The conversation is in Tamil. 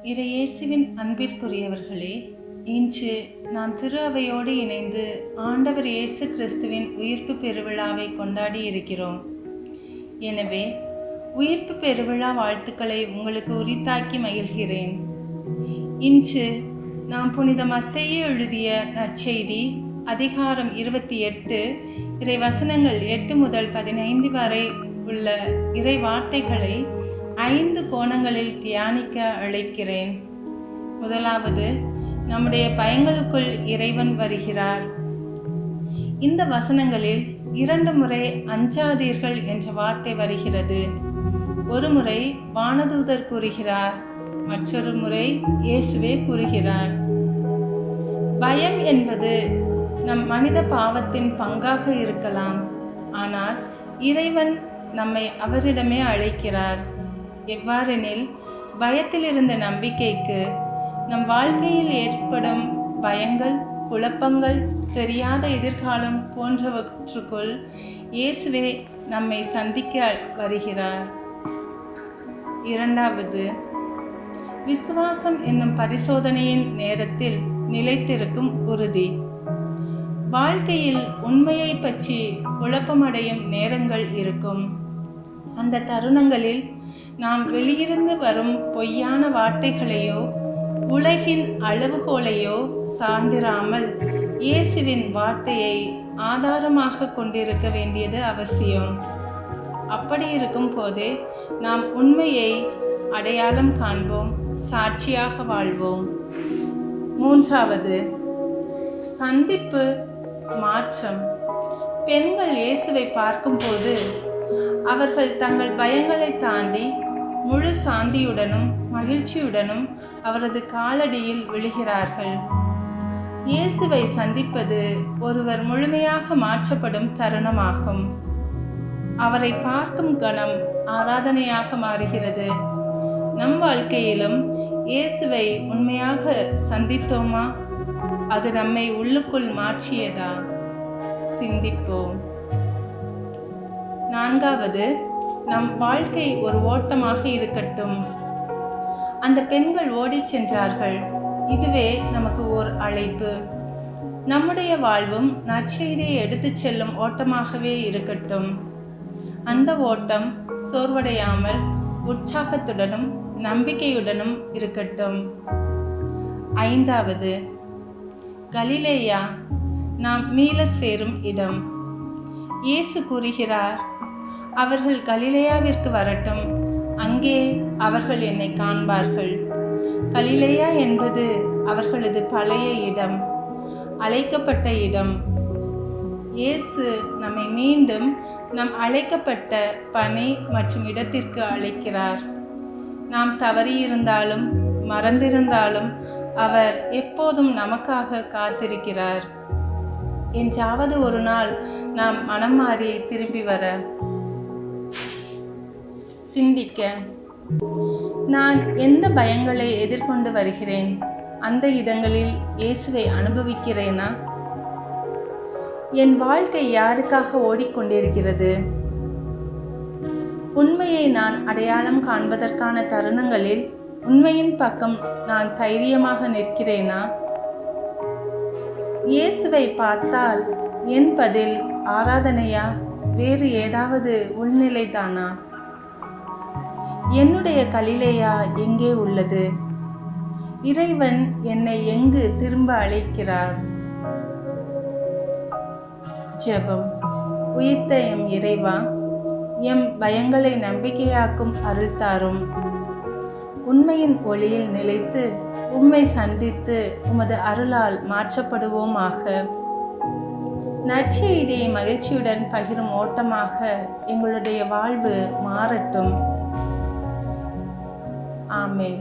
இறை இயேசுவின் அன்பிற்குரியவர்களே, இன்று நாம் திரு அவையோடு இணைந்து ஆண்டவர் இயேசு கிறிஸ்துவின் உயிர்ப்பு பெருவிழாவை கொண்டாடி இருக்கிறோம். எனவே உயிர்ப்பு பெருவிழா வாழ்த்துக்களை உங்களுக்கு உரித்தாக்கி மகிழ்கிறேன். இன்று நாம் புனித மத்தேயு எழுதிய நற்செய்தி அதிகாரம் 28 இறை வசனங்கள் 8 முதல் 15 வரை உள்ள இறை வார்த்தைகளை 5 கோணங்களில் தியானிக்க அழைக்கிறேன். முதலாவது, நம்முடைய பயங்களுக்குள் இறைவன் வருகிறார். இந்த வசனங்களில் 2 முறை அஞ்சாதீர்கள் என்ற வார்த்தை வருகிறது. ஒரு முறை வானதூதர் கூறுகிறார், மற்றொரு முறை இயேசுவே கூறுகிறார். பயம் என்பது நம் மனித பாவத்தின் பங்காக இருக்கலாம். ஆனால் இறைவன் நம்மை அவரிடமே அழைக்கிறார். எவ்வாறெனில், பயத்தில் இருந்த நம்பிக்கைக்கு நம் வாழ்க்கையில் ஏற்படும் பயங்கள், குழப்பங்கள், தெரியாத எதிர்காலம் போன்றவற்றுக்குள் இயேசுவே நம்மை சந்திக்க வருகிறார். இரண்டாவது, விசுவாசம் என்னும் பரிசோதனையின் நேரத்தில் நிலைத்திருக்கும் உறுதி. வாழ்க்கையில் உண்மையை பற்றி குழப்பமடையும் நேரங்கள் இருக்கும். அந்த தருணங்களில் நாம் வெளியிருந்து வரும் பொய்யான வார்த்தைகளையோ உலகின் அளவுகோலையோ சார்ந்திராமல் இயேசுவின் வார்த்தையை ஆதாரமாக கொண்டிருக்க வேண்டியது அவசியம். அப்படி இருக்கும் போதே நாம் உண்மையை அடையாளம் காண்போம், சாட்சியாக வாழ்வோம். மூன்றாவது, சந்திப்பு, மாற்றம். பெண்கள் இயேசுவை பார்க்கும்போது அவர்கள் தங்கள் பயங்களை தாண்டி முழு சாந்தியுடனும் மகிழ்ச்சியுடனும் அவரது காலடியில் விழுகிறார்கள். இயேசுவை சந்திப்பது ஒருவர் முழுமையாக மாற்றப்படும் தருணமாகும். அவரை பார்க்கும் கணம் ஆராதனையாக மாறுகிறது. நம் வாழ்க்கையிலும் இயேசுவை உண்மையாக சந்தித்தோமா? அது நம்மை உள்ளுக்குள் மாற்றியதா? சிந்திப்போம். நான்காவது, நம் வாழ்க்கை ஒரு ஓட்டமாக இருக்கட்டும். அந்த பெண்கள் ஓடிச் சென்றார்கள். இதுவே நமக்கு ஓர் அழைப்பு. நம்முடைய வாழ்வும் நற்செய்தியை எடுத்துச் செல்லும் ஓட்டமாகவே இருக்கட்டும். அந்த ஓட்டம் சோர்வடையாமல் உற்சாகத்துடனும் நம்பிக்கையுடனும் இருக்கட்டும். ஐந்தாவது, கலிலேயா நாம் மீள சேரும் இடம். இயேசு கூறுகிறார், அவர்கள் கலிலேயாவிற்கு வரட்டும், அங்கே அவர்கள் என்னை காண்பார்கள். கலிலேயா என்பது அவர்களது பழைய இடம், அழைக்கப்பட்ட இடம். இயேசு நம்மை மீண்டும் நம் அழைக்கப்பட்ட பணி மற்றும் இடத்திற்கு அழைக்கிறார். நாம் தவறியிருந்தாலும் மறந்திருந்தாலும் அவர் எப்போதும் நமக்காக காத்திருக்கிறார். என்றாவது ஒரு நாள் நாம் மனம் மாறி திரும்பி வர. சிந்திக்க. நான் எந்த பயங்களை எதிர்கொண்டு வருகிறேன்? அந்த இடங்களில் இயேசுவை அனுபவிக்கிறேனா? என் வாழ்க்கை யாருக்காக ஓடிக்கொண்டிருக்கிறது? உண்மையை நான் அடையாளம் காண்பதற்கான தருணங்களில் உண்மையின் பக்கம் நான் தைரியமாக நிற்கிறேனா? இயேசுவை பார்த்தால் என் பதில் ஆராதனையா, வேறு ஏதாவது உள்நிலைதானா? என்னுடைய கலிலேயா எங்கே உள்ளது? இறைவன் என்னை எங்கு திரும்ப அழைக்கிறார்? ஜெபம். உயிர்த்த எம் இறைவா, எம் பயங்களை நம்பிக்கையாக்கும் அருள் தாரும். உண்மையின் ஒளியில் நிலைத்து உம்மை சந்தித்து உமது அருளால் மாற்றப்படுவோமாக. நற்செய்தியை மகிழ்ச்சியுடன் பகிரும் ஓட்டமாக எங்களுடைய வாழ்வு மாறட்டும். ஆமென்.